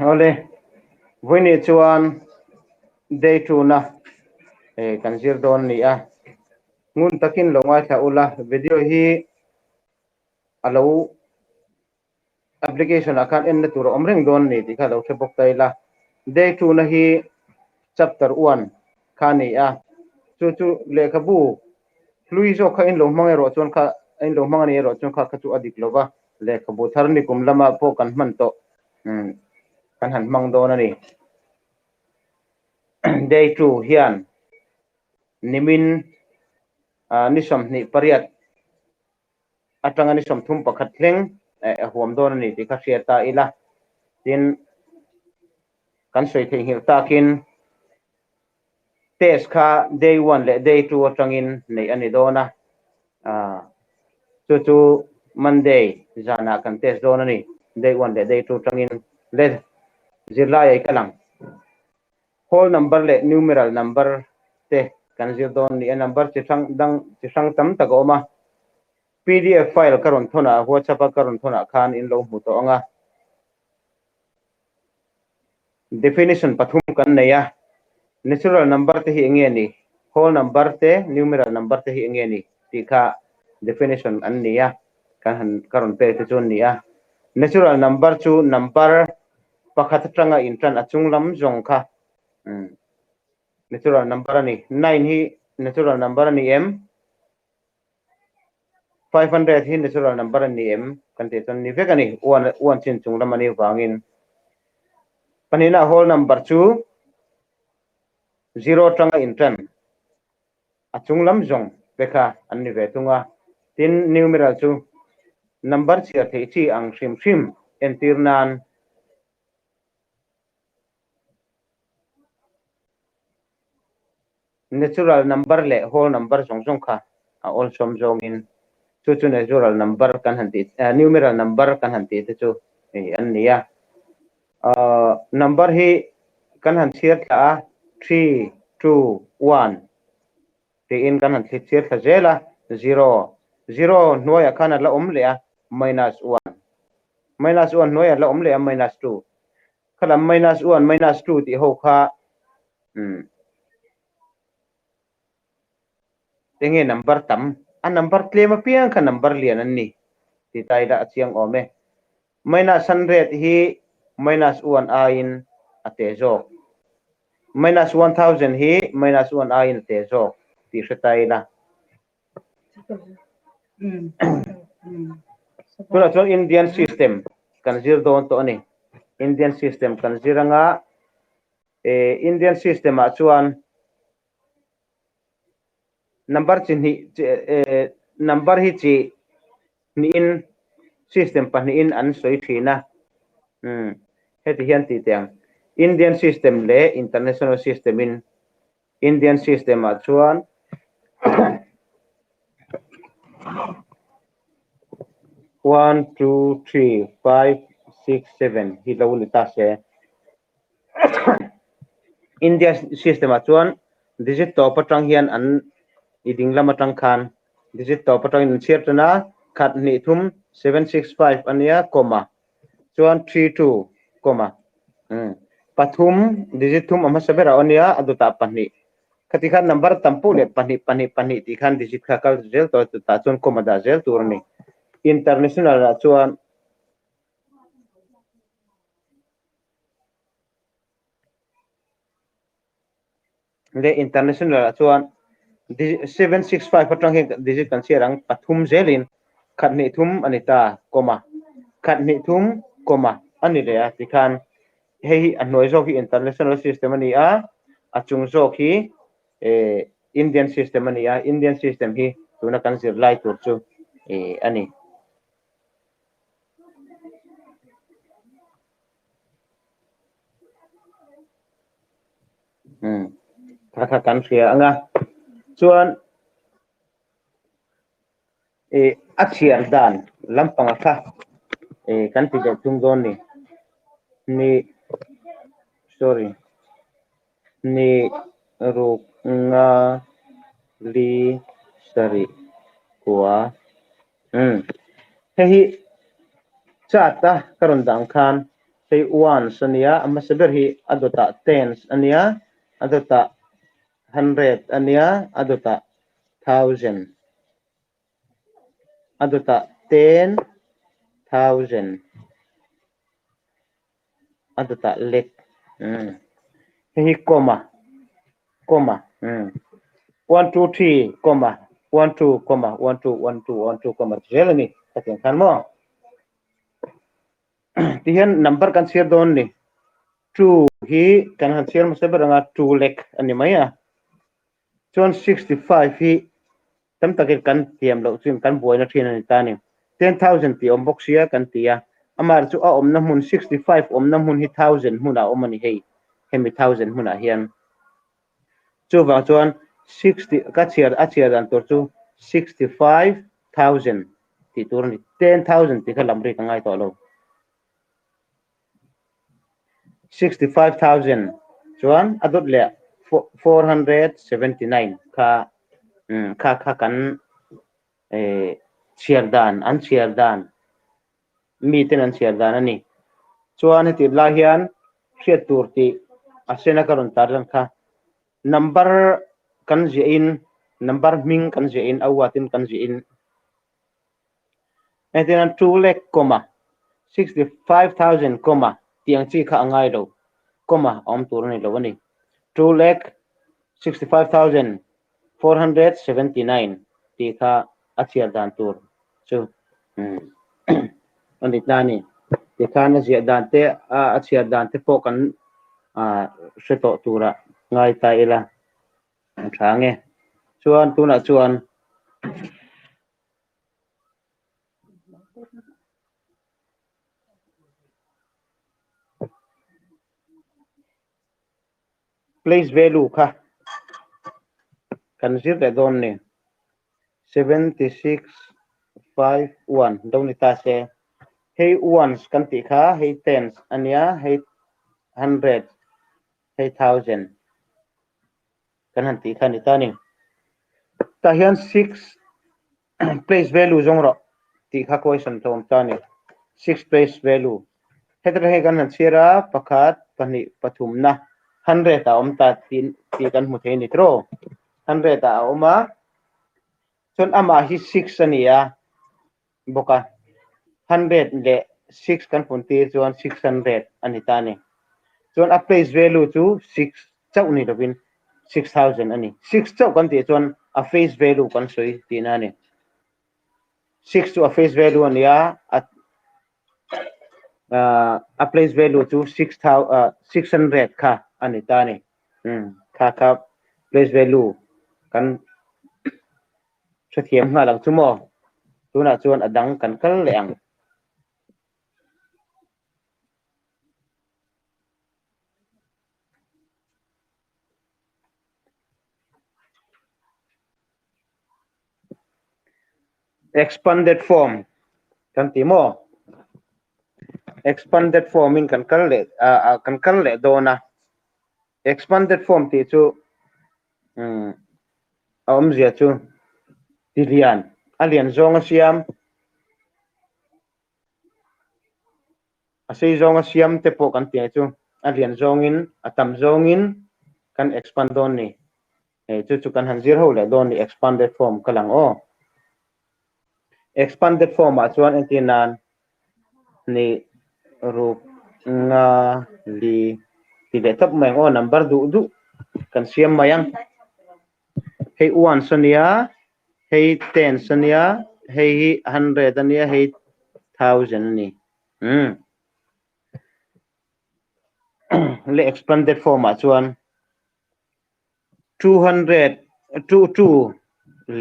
ole voini chuan day2 na kan zir don ni a ngun takin longa tha ula video hi alo application akan en tur omreng don ni ti kha lo thebok taila day2 na hi chapter 1 khani a chu lekhabu luizo kha in lo mangai ro chon kha in lo mangani ro chon kha chu adik lova lekhabu tharni kum lama po kan man to kan han mang don ani day2 hian nimin nisom ni pariat atanga nisom thum pakhat thleng huam don ani ti kha hriata ila tin kan soi thei hir takin test kha day 1 le day 2 atangin nei ani dona chu monday jana kan test don ani day 1 le day 2 tangin le zirla ai kalang whole number le numeral number te kan zir don ni number chi sang tam ta go ma pdf file karon thona whatsapp karon thona khan in lo mu to anga definition pathum kan neya natural number te hi nge ni whole number te numeral number te hi nge ni ti kha definition an niya kan han karon pe te chon niya natural number chu number pakhat tanga in tran achung lam jong kha natural number ani 9 hi natural number ani m 500 hi natural number ani m kan te chon ni vekani one chin chung lam ani wangin panina whole number chu zero tanga in tran achung lam jong beka anni ve tunga tin numeral chu number chia thei chi ang shim entirnan natural number le whole number jong kha all som jong in chu natural number kan hanti numeral number kan hanti te chu an niya number hi kan han chiat tha 3 2 1 ti in kan han chiat tha zela 0 noya kan la le a minus 1 noya la le a minus 2 khala minus 1 minus 2 ti ho kha tenge number tam a number claim a piang kha number lian an ni ti tai da chiang ome minus 100 hi minus 1 a in ate zo minus 1000 hi minus 1 a in te zo ti hretai la tuna chon indian system kan zir don to ani indian system kan ziranga indian system a chuan number chin hi number hi chi ni in system pa ni in an soi thina heti hian ti teng indian system le international system in indian system a chuan 1 2 3 5 6 7 hi lo li ta se india system a chuan digit to patang hian an iding lama tang khan digit to patang in chirtana khat ni thum 765 ania comma chuan 32 comma pathum digit thum ama sabera ania aduta pani khati khan number tampu le pani ti khan digit kha kal zel to ta chon comma da zel turni international a chuan le international a chuan 765 patang hi digit kan sirang pathum zelin khatni thum anita comma khatni thum comma ani le a ti khan hei anoi zo hi international system ani a achung zo hi indian system ani a indian system hi tuna kan sir lai tur chu ani kha kan sia anga chuan achiar dan lampanga kha kan ti de tung don ni sorry ni ruk nga li sari kwa hei chata karon dang khan hei ones ania ama seber hi adota tens ania adota hundred ania adota thousand adota 10,000 adota lek hei comma 1 2 3 comma 1 2 comma 1 2 1 2 1 2 comma zelani takin kan mo tihan number kan share don ni 2 hi kan han share mo seber nga 2 lek ani maya chon 65 hi tam takin kan tiam lo chin kan boy na thin ani tani 10,000 ti om box ya kan tia amar chu a om na mun 65 om na mun hi 1000 huna om ani hei hemi 1000 huna hian chu wa chuan 60 ka chiar a chiar an tor chu 65,000 ti tur ni 10,000 ti khalam ri ka ngai to lo 65,000 chuan adot le 479 kha kan chiar dan an chiar dan mi ten an chiar dan ani chuan ti la hian hriat tur ti asena karon tar ran kha number kan je in number ming kan je in awatin kan je in etian 2 lakh comma 65,000 comma tiang chi kha angai lo comma om tur ni lo ani 2 lakh 65,479 ti kha achiar dan tur chu ani tani ti kha na je dan te achiar dan te po kan seto tura ngai ta ila thange chuan tuna chuan place value kha kan zir le don ni 7651 doni ta se hey ones kan ti kha hey tens ania hey 100 hey 1000 kan han ti kha ni tani ta hian 6 place value zong ro ti kha question tom tani 6 place value hetra he kan han sira pakhat pani pathum na 100 ta om ta tin ti kan mu the ni tro 100 ta oma chon ama hi 6 ania boka 100 le 6 kan punti chuan 600 ani tani chuan a place value chu 6 chau ni robin 6,000 ani 6 chau kan ti chuan a face value kan soi ti na ni 6 to a face value ania a place value chu 600 kha ani tani kha place value kan sathiam nga lang chumo tuna chuan adang kan kal leang expanded form kan ti mo expanded form in kan kal le dona expanded form ti chu om zia chu tilian alian zonga siam asei zonga siam te po kan ti chu alian zongin atam zongin kan expand don ni chu kan han zir ho le don ni expanded form kalang o expanded form a chuan entinan ni rup nga li ti le tap mai o number du kan siam mayang hey 1 sonia hey 10 sonia hey 100 ania hey 1000 ni le expanded form a chuan 200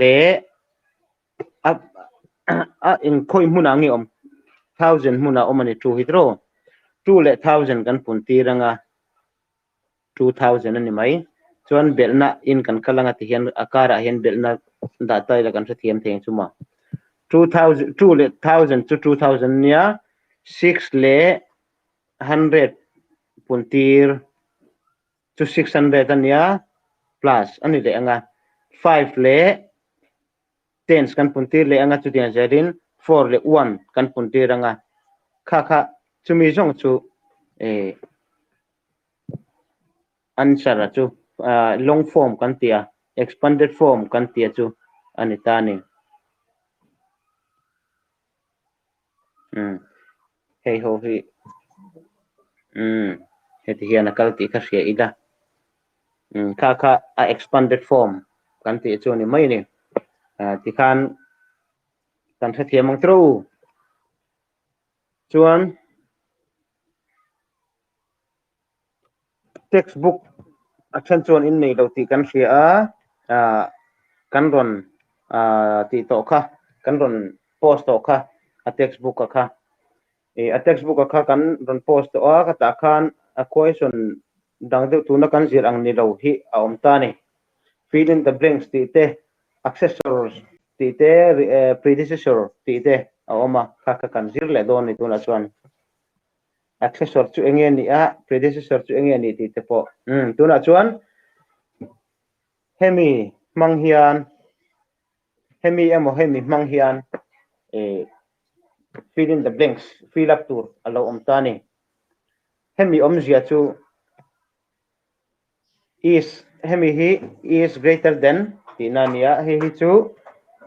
le in khoi hmuna ngi om 1000 hmuna omani 2 hidro 2 le 1000 kan punti ranga 2000 ani mai chuan belna in kan kalanga ti hian akara hian belna da tai la kan thiam theng chuma 2000 2 le 1000 to 2000 nia 6 le 100 puntir to 600 ania plus ani le anga 5 le 10 kan puntir le anga chu tian zedin 4 le 1 kan puntir anga kha chumi jong chu answer chu long form kan tia expanded form kan tia chu anita ni hei ho hi heti hian akal ti kha hria ida kha a expanded form kan ti chu ni mai ni ti khan kan tha thiamang tro chuan textbook action chuan in nei lo ti kan hria a kan ron ti to kha kan ron post to kha a textbook kha a textbook kha kan ron post to a ka ta khan a question dang de tu na kan zir ang ni lo hi a om ta ni fill in the blanks ti te accessors ti te predecessor ti te a oma kha kan zir le don ni tu na chuan accessor chu enge ni a predecessor chu enge ni ti te po tu na chuan hemi manghian hemi emo hemi manghian fill in the blanks fill up tur alo om ta ni hemi om zia chu is hemi hi is greater than ti na nia hi chu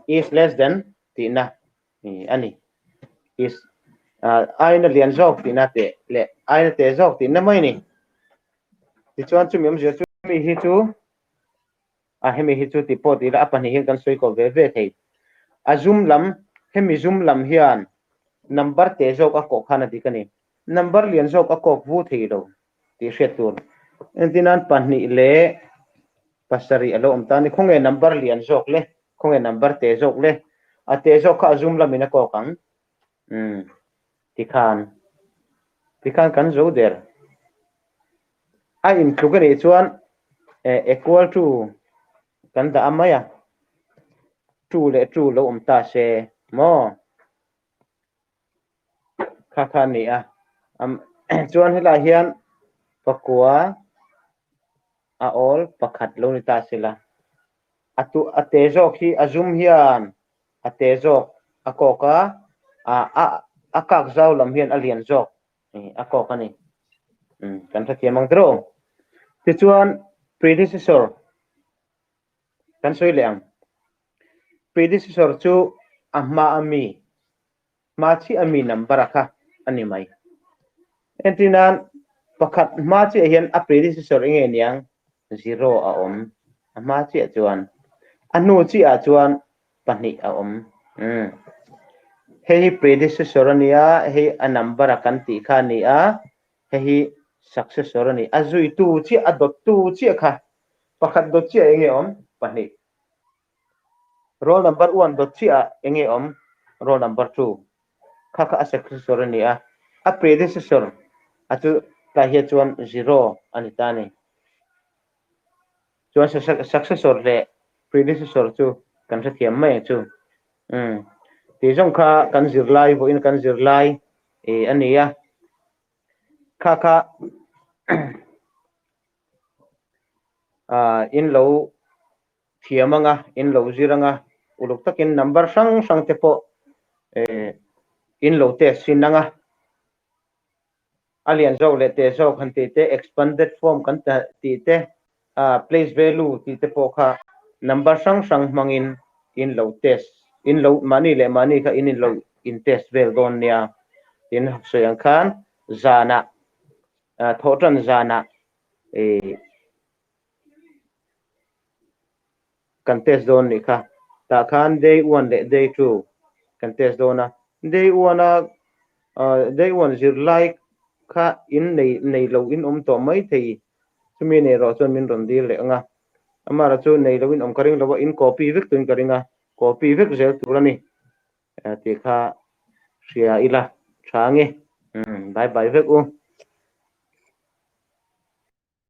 is less than ti na ani is aina lian jok ti na te le aina te jok ti na mai ni ti chuan chu mi om zia chu mi hi chu hemi hi chu ti po ti la apani hi kan soi ko ve ve thei azum lam hemi zoom lam hian number te jok a ko khana ti kani number lian jok a ko vu thei do ti hret tur entinan pani le pasari alo om tani khonge number lian jok le khonge number te jok le a te jok kha zoom lamina ko kang ti khan kan zo der a in thugani chuan equal to kan da amaya true le true lo om ta se mo kha ni a chuan hela hian pakua a all pakhat lo ni ta sila atu ate jok hi azum hian ate jok akoka a kak zau lam hian alian jok akoka ni kan tha thiamang tro ti chuan predecessor kan soi leang predecessor chu amma ami ma chi ami number kha ani mai entinan pakhat ma chi hian a predecessor nge niang 0 a om ma chi chuan anu chi a chuan pani a om hei predecessor ania hei a number kan ti kha ni a hei successor ani azui tu chi a dot tu chi kha pakhat dot chi enge om pani roll number 1 dot chi a enge om roll number 2 kha a successor ani a predecessor atu ta hi chuan 0 ani ta ni chuan successor le predecessor chu kan tha thiam mai chu ti jong kha kan zir lai vo in kan zir lai ania kha in lo thiamanga in lo ziranga uluk takin number sang sang te po in lo te sinanga alian zo le te zo kan ti te expanded form kan ta ti te place value ti te po kha number sang sang mangin in lo test in lo mani le mani kha in lo in test vel don nia in soyang khan zana thotan zana kan test don ni kha ta khan day 1 le day 2 kan test dona day 1 day 1 zir like kha in nei lo in to mai thei chumi ne ro chon min ron dir le nga amara chu nei lo in karing lo in copy vek tun karinga copy vek zel turani ti kha ria ila thange bye bye vek